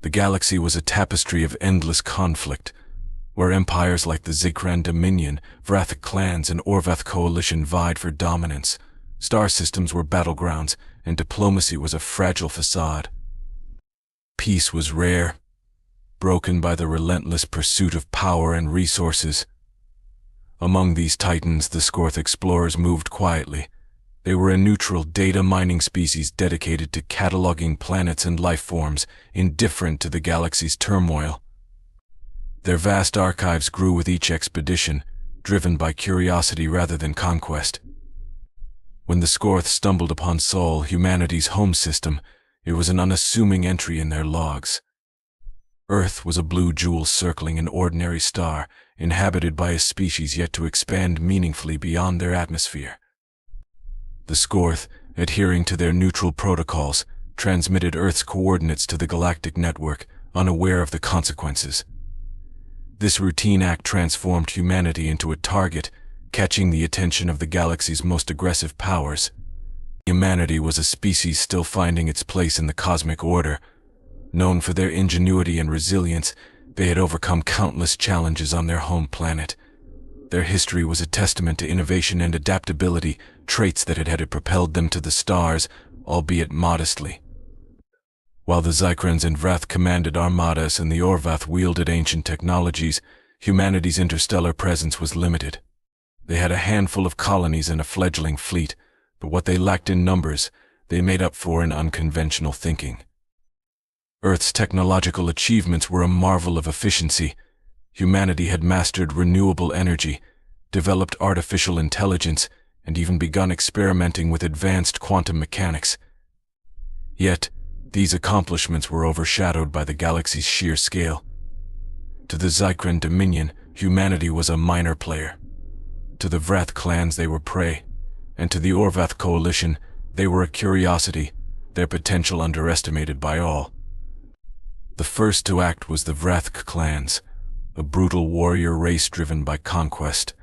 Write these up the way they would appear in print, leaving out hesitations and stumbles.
The galaxy was a tapestry of endless conflict, where empires like the Zikran Dominion, Vrathik clans, and Orvath coalition vied for dominance. Star systems were battlegrounds, and diplomacy was a fragile facade. Peace was rare, broken by the relentless pursuit of power and resources. Among these titans, the Skorth explorers moved quietly. They were a neutral data mining species dedicated to cataloging planets and life forms, indifferent to the galaxy's turmoil. Their vast archives grew with each expedition, driven by curiosity rather than conquest. When the Skorth stumbled upon Sol, humanity's home system, it was an unassuming entry in their logs. Earth was a blue jewel circling an ordinary star, inhabited by a species yet to expand meaningfully beyond their atmosphere. The Skorth, adhering to their neutral protocols, transmitted Earth's coordinates to the galactic network, unaware of the consequences. This routine act transformed humanity into a target, catching the attention of the galaxy's most aggressive powers. Humanity was a species still finding its place in the cosmic order. Known for their ingenuity and resilience, they had overcome countless challenges on their home planet. Their history was a testament to innovation and adaptability, traits that had propelled them to the stars, albeit modestly. While the Zikrans and Vrath commanded armadas and the Orvath wielded ancient technologies, humanity's interstellar presence was limited. They had a handful of colonies and a fledgling fleet, but what they lacked in numbers, they made up for in unconventional thinking. Earth's technological achievements were a marvel of efficiency. Humanity had mastered renewable energy, developed artificial intelligence, and even begun experimenting with advanced quantum mechanics. Yet, these accomplishments were overshadowed by the galaxy's sheer scale. To the Zikran Dominion, humanity was a minor player. To the Vrath clans, they were prey, and to the Orvath coalition, they were a curiosity, their potential underestimated by all. The first to act was the Vrath clans, a brutal warrior race driven by conquest.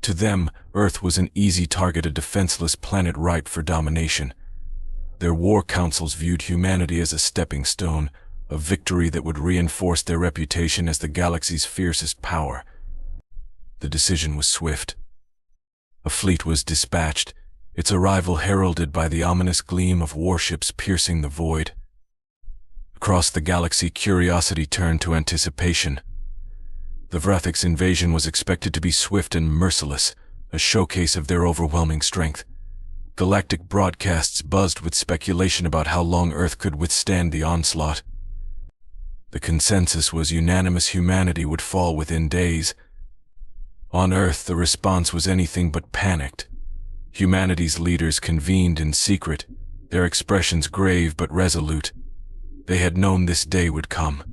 To them, Earth was an easy target, a defenseless planet ripe for domination. Their war councils viewed humanity as a stepping stone, a victory that would reinforce their reputation as the galaxy's fiercest power. The decision was swift. A fleet was dispatched, its arrival heralded by the ominous gleam of warships piercing the void. Across the galaxy, curiosity turned to anticipation. The Vrathik's invasion was expected to be swift and merciless, a showcase of their overwhelming strength. Galactic broadcasts buzzed with speculation about how long Earth could withstand the onslaught. The consensus was unanimous: humanity would fall within days. On Earth, the response was anything but panicked. Humanity's leaders convened in secret, their expressions grave but resolute. They had known this day would come.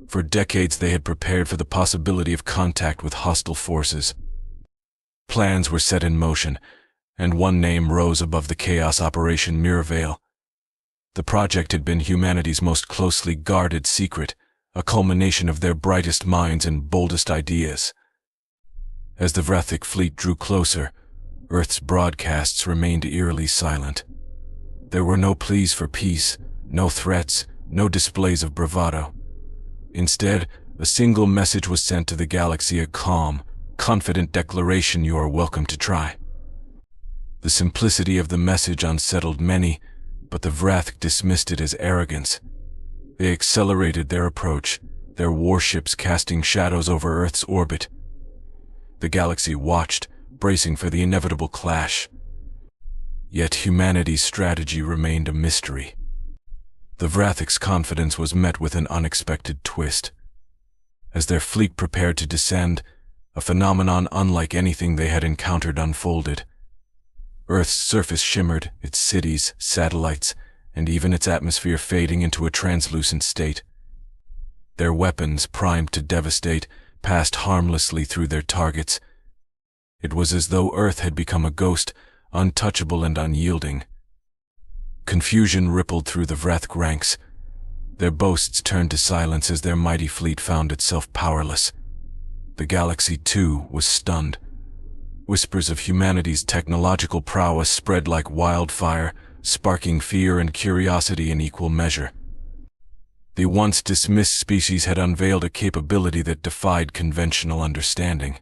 For decades they had prepared for the possibility of contact with hostile forces. Plans were set in motion, and one name rose above the chaos: Operation Mirrorveil. The project had been humanity's most closely guarded secret, a culmination of their brightest minds and boldest ideas. As the Vrathik fleet drew closer, Earth's broadcasts remained eerily silent. There were no pleas for peace, no threats, no displays of bravado. Instead, a single message was sent to the galaxy: a calm, confident declaration: "You are welcome to try." The simplicity of the message unsettled many, but the Vrath dismissed it as arrogance. They accelerated their approach, their warships casting shadows over Earth's orbit. The galaxy watched, bracing for the inevitable clash. Yet humanity's strategy remained a mystery. The Vrathik's confidence was met with an unexpected twist. As their fleet prepared to descend, a phenomenon unlike anything they had encountered unfolded. Earth's surface shimmered, its cities, satellites, and even its atmosphere fading into a translucent state. Their weapons, primed to devastate, passed harmlessly through their targets. It was as though Earth had become a ghost, untouchable and unyielding. Confusion rippled through the Vrath ranks. Their boasts turned to silence as their mighty fleet found itself powerless. The galaxy, too, was stunned. Whispers of humanity's technological prowess spread like wildfire, sparking fear and curiosity in equal measure. The once dismissed species had unveiled a capability that defied conventional understanding.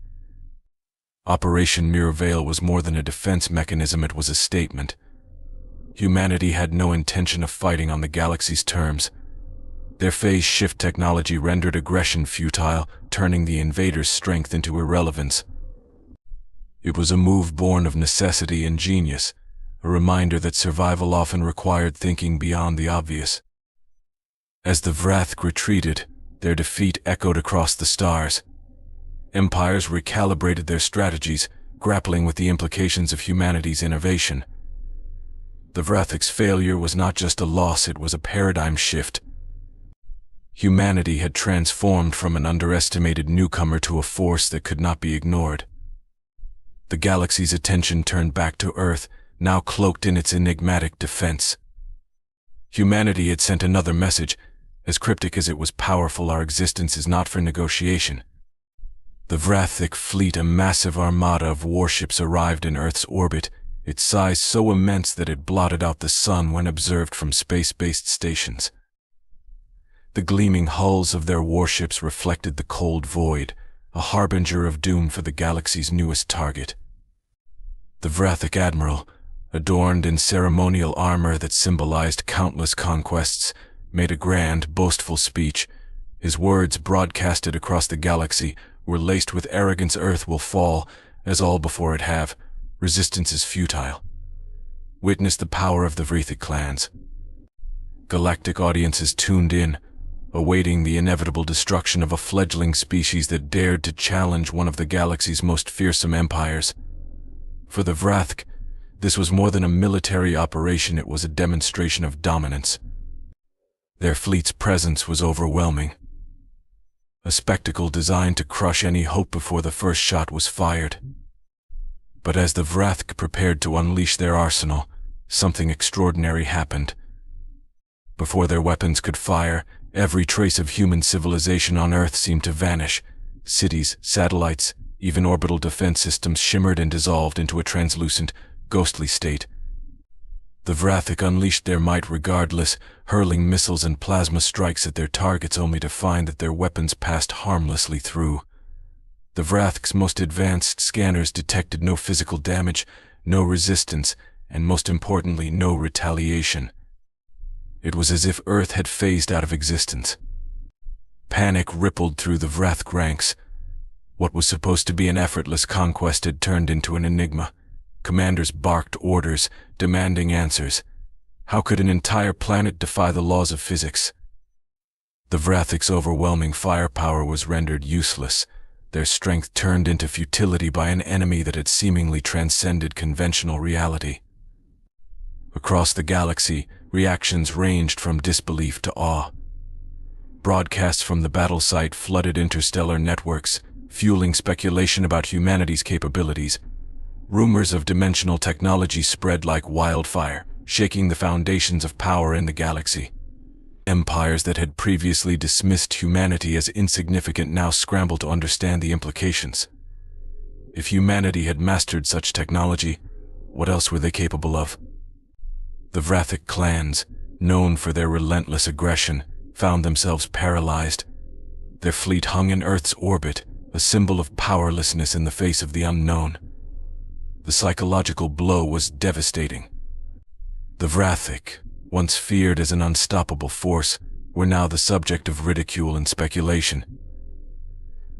Operation Mirrorveil was more than a defense mechanism, it was a statement. Humanity had no intention of fighting on the galaxy's terms. Their phase shift technology rendered aggression futile, turning the invaders' strength into irrelevance. It was a move born of necessity and genius, a reminder that survival often required thinking beyond the obvious. As the Vrathk retreated, their defeat echoed across the stars. Empires recalibrated their strategies, grappling with the implications of humanity's innovation. The Vrathk's failure was not just a loss, it was a paradigm shift. Humanity had transformed from an underestimated newcomer to a force that could not be ignored. The galaxy's attention turned back to Earth, now cloaked in its enigmatic defense. Humanity had sent another message. As cryptic as it was powerful, our existence is not for negotiation. The Vrathk fleet, a massive armada of warships, arrived in Earth's orbit, its size so immense that it blotted out the sun when observed from space-based stations. The gleaming hulls of their warships reflected the cold void, a harbinger of doom for the galaxy's newest target. The Vrathk admiral, adorned in ceremonial armor that symbolized countless conquests, made a grand, boastful speech. His words, broadcasted across the galaxy, were laced with arrogance. Earth will fall, as all before it have. Resistance is futile. Witness the power of the Vrathk clans. Galactic audiences tuned in, awaiting the inevitable destruction of a fledgling species that dared to challenge one of the galaxy's most fearsome empires. For the Vrathk, this was more than a military operation, it was a demonstration of dominance. Their fleet's presence was overwhelming. A spectacle designed to crush any hope before the first shot was fired. But as the Vrathk prepared to unleash their arsenal, something extraordinary happened. Before their weapons could fire, every trace of human civilization on Earth seemed to vanish. Cities, satellites, even orbital defense systems shimmered and dissolved into a translucent, ghostly state. The Vrathk unleashed their might regardless, hurling missiles and plasma strikes at their targets only to find that their weapons passed harmlessly through. The Vrathk's most advanced scanners detected no physical damage, no resistance, and most importantly, no retaliation. It was as if Earth had phased out of existence. Panic rippled through the Vrathk ranks. What was supposed to be an effortless conquest had turned into an enigma. Commanders barked orders, demanding answers. How could an entire planet defy the laws of physics? The Vrathk's overwhelming firepower was rendered useless, their strength turned into futility by an enemy that had seemingly transcended conventional reality. Across the galaxy, reactions ranged from disbelief to awe. Broadcasts from the battle site flooded interstellar networks, fueling speculation about humanity's capabilities. Rumors of dimensional technology spread like wildfire, shaking the foundations of power in the galaxy. Empires that had previously dismissed humanity as insignificant now scrambled to understand the implications. If humanity had mastered such technology, what else were they capable of? The Vrathk clans, known for their relentless aggression, found themselves paralyzed. Their fleet hung in Earth's orbit, a symbol of powerlessness in the face of the unknown. The psychological blow was devastating. The Vrathk, once feared as an unstoppable force, were now the subject of ridicule and speculation.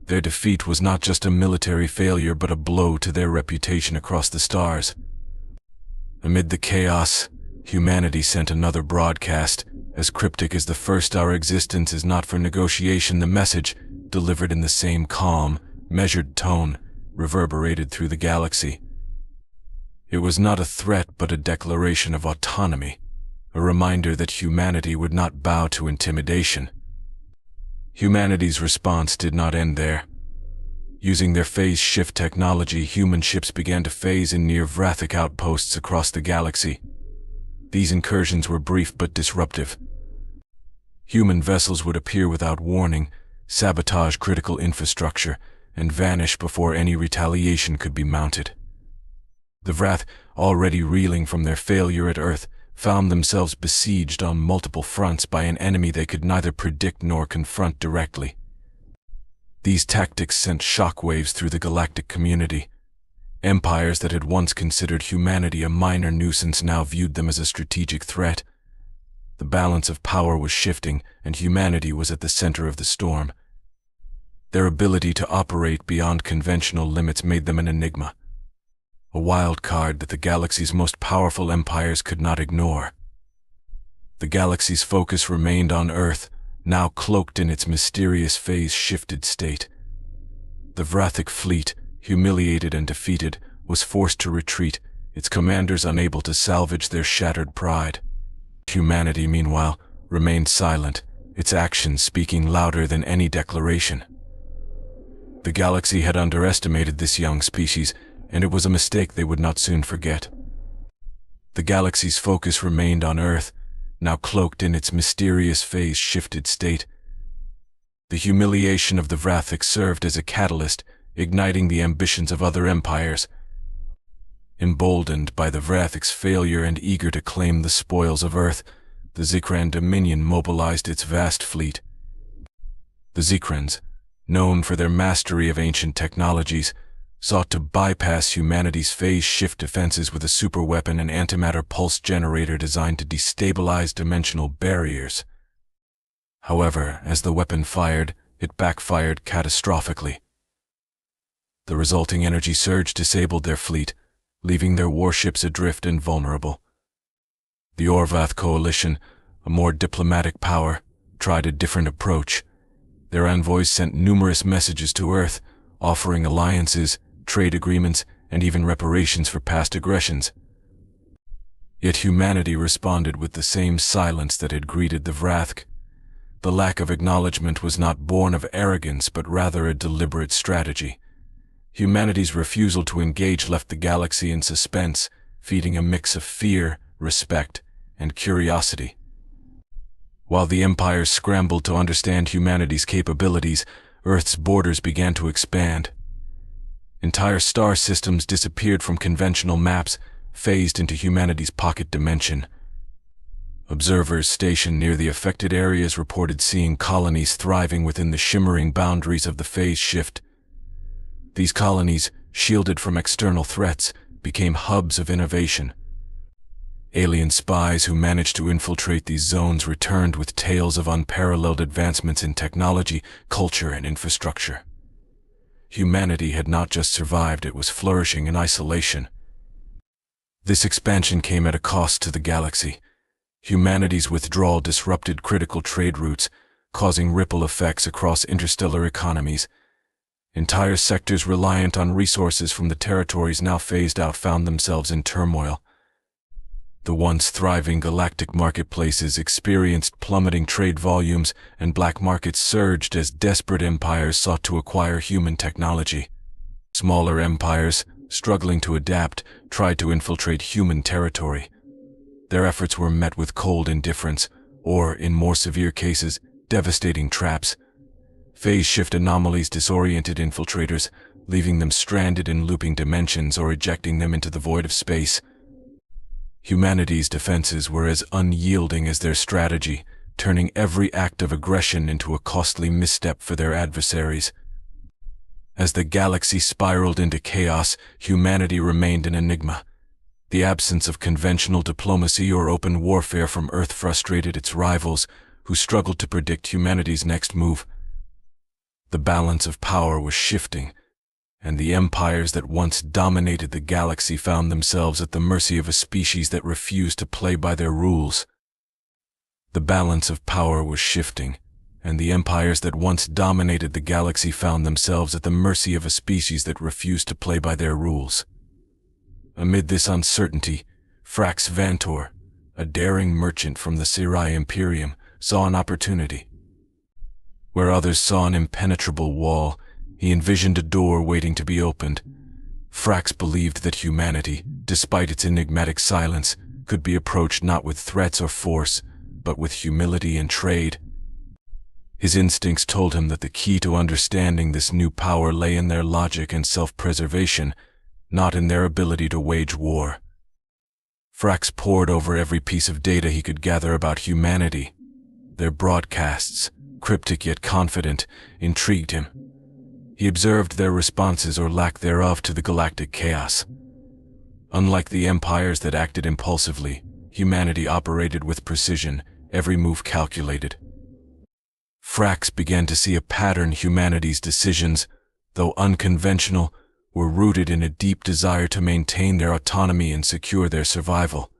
Their defeat was not just a military failure but a blow to their reputation across the stars. Amid the chaos, humanity sent another broadcast, as cryptic as the first. Our existence is not for negotiation. The message, delivered in the same calm, measured tone, reverberated through the galaxy. It was not a threat but a declaration of autonomy, a reminder that humanity would not bow to intimidation. Humanity's response did not end there. Using their phase shift technology, human ships began to phase in near Vrathk outposts across the galaxy. These incursions were brief but disruptive. Human vessels would appear without warning, sabotage critical infrastructure, and vanish before any retaliation could be mounted. The Vrathk, already reeling from their failure at Earth, found themselves besieged on multiple fronts by an enemy they could neither predict nor confront directly. These tactics sent shockwaves through the galactic community. Empires that had once considered humanity a minor nuisance now viewed them as a strategic threat. The balance of power was shifting, and humanity was at the center of the storm. Their ability to operate beyond conventional limits made them an enigma, a wild card that the galaxy's most powerful empires could not ignore. The galaxy's focus remained on Earth, now cloaked in its mysterious phase-shifted state. The Vrathic fleet, humiliated and defeated, was forced to retreat, its commanders unable to salvage their shattered pride. Humanity, meanwhile, remained silent, its actions speaking louder than any declaration. The galaxy had underestimated this young species, and it was a mistake they would not soon forget. The galaxy's focus remained on Earth, now cloaked in its mysterious phase-shifted state. The humiliation of the Vrathic served as a catalyst, igniting the ambitions of other empires. Emboldened by the Vrathic's failure and eager to claim the spoils of Earth, the Zikran Dominion mobilized its vast fleet. The Zikrans, known for their mastery of ancient technologies, sought to bypass humanity's phase-shift defenses with a superweapon and antimatter pulse generator designed to destabilize dimensional barriers. However, as the weapon fired, it backfired catastrophically. The resulting energy surge disabled their fleet, leaving their warships adrift and vulnerable. The Orvath coalition, a more diplomatic power, tried a different approach. Their envoys sent numerous messages to Earth, offering alliances, trade agreements, and even reparations for past aggressions. Yet humanity responded with the same silence that had greeted the Vrathk. The lack of acknowledgement was not born of arrogance, but rather a deliberate strategy. Humanity's refusal to engage left the galaxy in suspense, feeding a mix of fear, respect, and curiosity. While the empires scrambled to understand humanity's capabilities, Earth's borders began to expand. Entire star systems disappeared from conventional maps, phased into humanity's pocket dimension. Observers stationed near the affected areas reported seeing colonies thriving within the shimmering boundaries of the phase shift. These colonies, shielded from external threats, became hubs of innovation. Alien spies who managed to infiltrate these zones returned with tales of unparalleled advancements in technology, culture, and infrastructure. Humanity had not just survived, it was flourishing in isolation. This expansion came at a cost to the galaxy. Humanity's withdrawal disrupted critical trade routes, causing ripple effects across interstellar economies. Entire sectors reliant on resources from the territories now phased out found themselves in turmoil. The once thriving galactic marketplaces experienced plummeting trade volumes, and black markets surged as desperate empires sought to acquire human technology. Smaller empires, struggling to adapt, tried to infiltrate human territory. Their efforts were met with cold indifference, or, in more severe cases, devastating traps. Phase-shift anomalies disoriented infiltrators, leaving them stranded in looping dimensions or ejecting them into the void of space. Humanity's defenses were as unyielding as their strategy, turning every act of aggression into a costly misstep for their adversaries. As the galaxy spiraled into chaos, humanity remained an enigma. The absence of conventional diplomacy or open warfare from Earth frustrated its rivals, who struggled to predict humanity's next move. The balance of power was shifting, and the empires that once dominated the galaxy found themselves at the mercy of a species that refused to play by their rules. The balance of power was shifting, and the empires that once dominated the galaxy found themselves at the mercy of a species that refused to play by their rules. Amid this uncertainty, Frax Vantor, a daring merchant from the Sirai Imperium, saw an opportunity. Where others saw an impenetrable wall, he envisioned a door waiting to be opened. Frax believed that humanity, despite its enigmatic silence, could be approached not with threats or force, but with humility and trade. His instincts told him that the key to understanding this new power lay in their logic and self-preservation, not in their ability to wage war. Frax pored over every piece of data he could gather about humanity. Their broadcasts, cryptic yet confident, intrigued him. He observed their responses or lack thereof to the galactic chaos. Unlike the empires that acted impulsively, humanity operated with precision, every move calculated. Frax began to see a pattern. Humanity's decisions, though unconventional, were rooted in a deep desire to maintain their autonomy and secure their survival.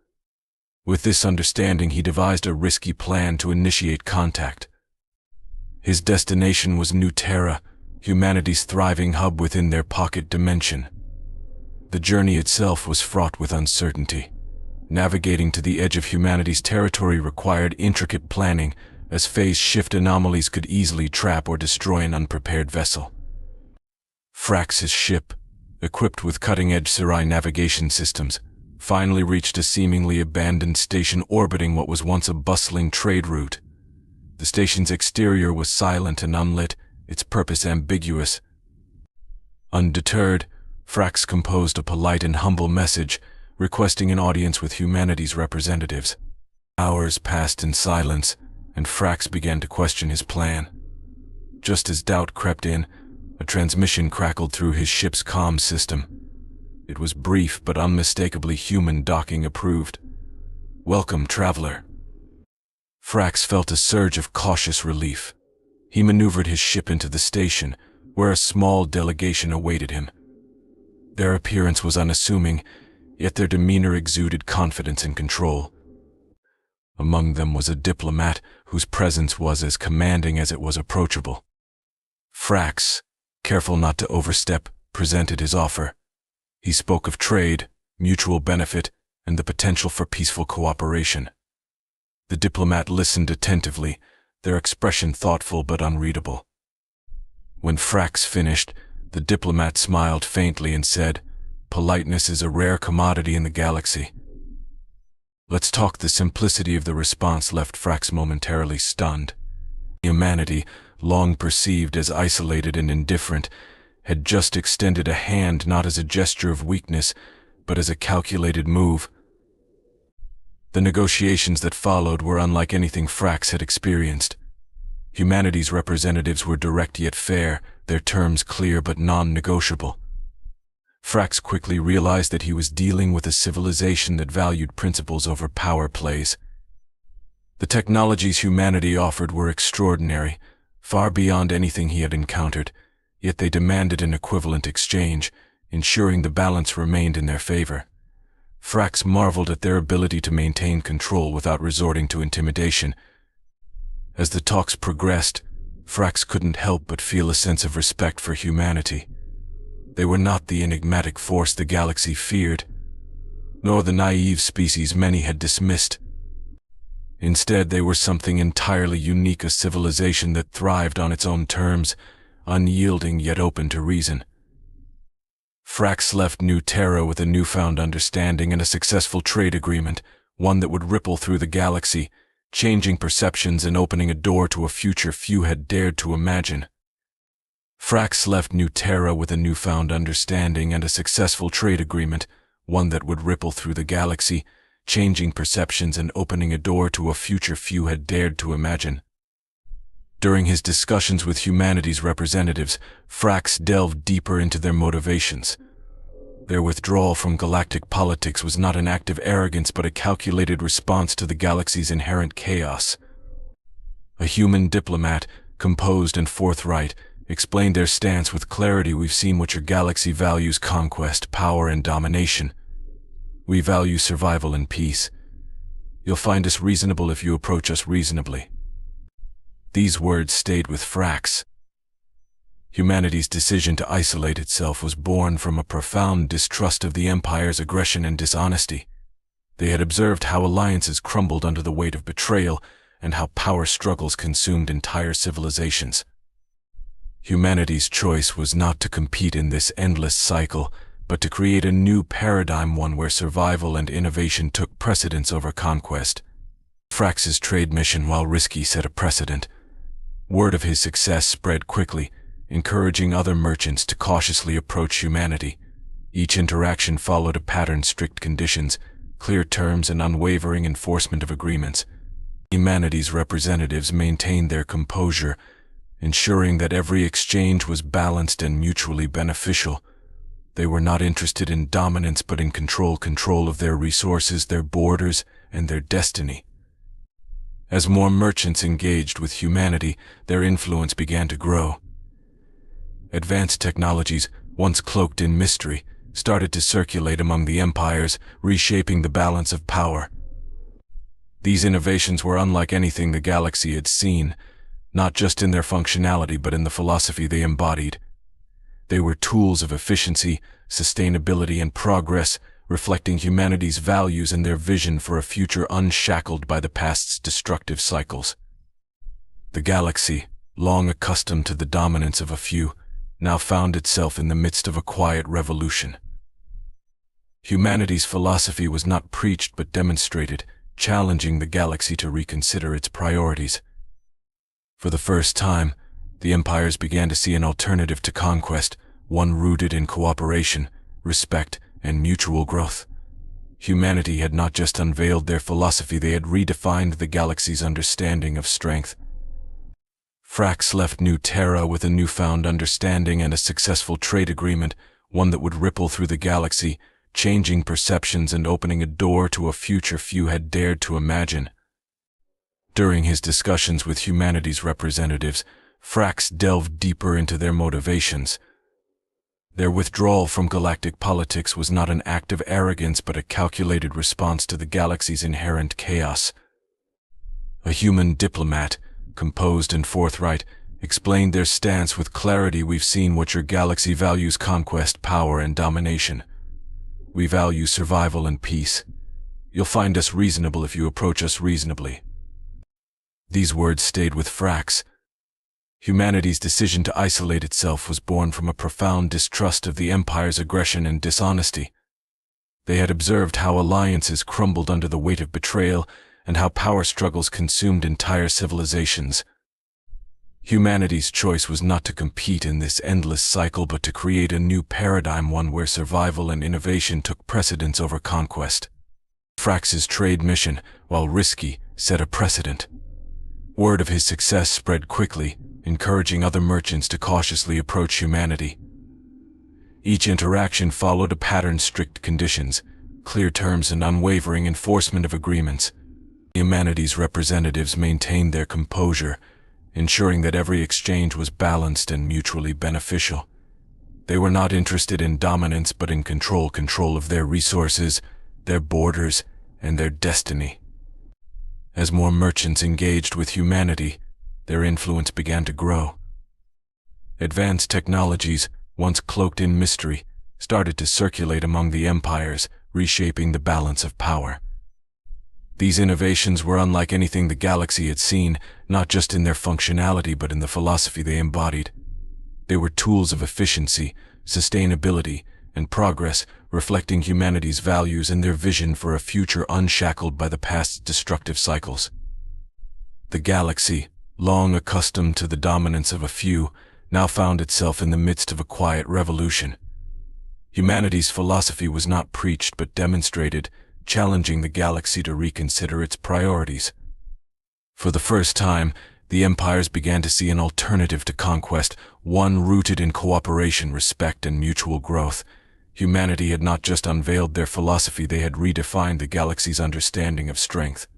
With this understanding, he devised a risky plan to initiate contact. His destination was New Terra, humanity's thriving hub within their pocket dimension. The journey itself was fraught with uncertainty. Navigating to the edge of humanity's territory required intricate planning, as phase shift anomalies could easily trap or destroy an unprepared vessel. Frax's ship, equipped with cutting-edge Sci-Fi navigation systems, finally reached a seemingly abandoned station orbiting what was once a bustling trade route. The station's exterior was silent and unlit, its purpose ambiguous. Undeterred, Frax composed a polite and humble message, requesting an audience with humanity's representatives. Hours passed in silence, and Frax began to question his plan. Just as doubt crept in, a transmission crackled through his ship's comm system. It was brief but unmistakably human, docking approved. "Welcome, traveler." Frax felt a surge of cautious relief. He maneuvered his ship into the station, where a small delegation awaited him. Their appearance was unassuming, yet their demeanor exuded confidence and control. Among them was a diplomat whose presence was as commanding as it was approachable. Frax, careful not to overstep, presented his offer. He spoke of trade, mutual benefit, and the potential for peaceful cooperation. The diplomat listened attentively, their expression thoughtful but unreadable. When Frax finished, the diplomat smiled faintly and said, "Politeness is a rare commodity in the galaxy." "Let's talk." The simplicity of the response left Frax momentarily stunned. Humanity, long perceived as isolated and indifferent, had just extended a hand not as a gesture of weakness, but as a calculated move. The negotiations that followed were unlike anything Frax had experienced. Humanity's representatives were direct yet fair, their terms clear but non-negotiable. Frax quickly realized that he was dealing with a civilization that valued principles over power plays. The technologies humanity offered were extraordinary, far beyond anything he had encountered, yet they demanded an equivalent exchange, ensuring the balance remained in their favor. Frax marveled at their ability to maintain control without resorting to intimidation. As the talks progressed, Frax couldn't help but feel a sense of respect for humanity. They were not the enigmatic force the galaxy feared, nor the naive species many had dismissed. Instead, they were something entirely unique, a civilization that thrived on its own terms, unyielding yet open to reason. Frax left New Terra with a newfound understanding and a successful trade agreement, one that would ripple through the galaxy, changing perceptions and opening a door to a future few had dared to imagine. Frax left New Terra with a newfound understanding and a successful trade agreement, one that would ripple through the galaxy, changing perceptions and opening a door to a future few had dared to imagine. During his discussions with humanity's representatives, Frax delved deeper into their motivations. Their withdrawal from galactic politics was not an act of arrogance but a calculated response to the galaxy's inherent chaos. A human diplomat, composed and forthright, explained their stance with clarity. "We've seen what your galaxy values: conquest, power, and domination. We value survival and peace. You'll find us reasonable if you approach us reasonably." These words stayed with Frax. Humanity's decision to isolate itself was born from a profound distrust of the Empire's aggression and dishonesty. They had observed how alliances crumbled under the weight of betrayal and how power struggles consumed entire civilizations. Humanity's choice was not to compete in this endless cycle, but to create a new paradigm, one where survival and innovation took precedence over conquest. Frax's trade mission, while risky, set a precedent. Word of his success spread quickly, encouraging other merchants to cautiously approach humanity. Each interaction followed a pattern: strict conditions, clear terms, and unwavering enforcement of agreements. Humanity's representatives maintained their composure, ensuring that every exchange was balanced and mutually beneficial. They were not interested in dominance but in control of their resources, their borders, and their destiny. As more merchants engaged with humanity, their influence began to grow. Advanced technologies, once cloaked in mystery, started to circulate among the empires, reshaping the balance of power. These innovations were unlike anything the galaxy had seen, not just in their functionality but in the philosophy they embodied. They were tools of efficiency, sustainability, and progress, reflecting humanity's values and their vision for a future unshackled by the past's destructive cycles. The galaxy, long accustomed to the dominance of a few, now found itself in the midst of a quiet revolution. Humanity's philosophy was not preached but demonstrated, challenging the galaxy to reconsider its priorities. For the first time, the empires began to see an alternative to conquest, one rooted in cooperation, respect, and mutual growth. Humanity had not just unveiled their philosophy, they had redefined the galaxy's understanding of strength. Frax left New Terra with a newfound understanding and a successful trade agreement, one that would ripple through the galaxy, changing perceptions and opening a door to a future few had dared to imagine. During his discussions with humanity's representatives, Frax delved deeper into their motivations. Their withdrawal from galactic politics was not an act of arrogance but a calculated response to the galaxy's inherent chaos. A human diplomat, composed and forthright, explained their stance with clarity. "We've seen what your galaxy values: conquest, power, and domination. We value survival and peace. You'll find us reasonable if you approach us reasonably." These words stayed with Frax. Humanity's decision to isolate itself was born from a profound distrust of the Empire's aggression and dishonesty. They had observed how alliances crumbled under the weight of betrayal and how power struggles consumed entire civilizations. Humanity's choice was not to compete in this endless cycle but to create a new paradigm, one where survival and innovation took precedence over conquest. Frax's trade mission, while risky, set a precedent. Word of his success spread quickly, encouraging other merchants to cautiously approach humanity. Each interaction followed a pattern: strict conditions, clear terms, and unwavering enforcement of agreements. Humanity's representatives maintained their composure, ensuring that every exchange was balanced and mutually beneficial. They were not interested in dominance but in control of their resources, their borders, and their destiny. As more merchants engaged with humanity, their influence began to grow. Advanced technologies, once cloaked in mystery, started to circulate among the empires, reshaping the balance of power. These innovations were unlike anything the galaxy had seen, not just in their functionality but in the philosophy they embodied. They were tools of efficiency, sustainability, and progress, reflecting humanity's values and their vision for a future unshackled by the past's destructive cycles. The galaxy, long accustomed to the dominance of a few, now found itself in the midst of a quiet revolution. Humanity's philosophy was not preached but demonstrated, challenging the galaxy to reconsider its priorities. For the first time, the empires began to see an alternative to conquest, one rooted in cooperation, respect, and mutual growth. Humanity had not just unveiled their philosophy, they had redefined the galaxy's understanding of strength.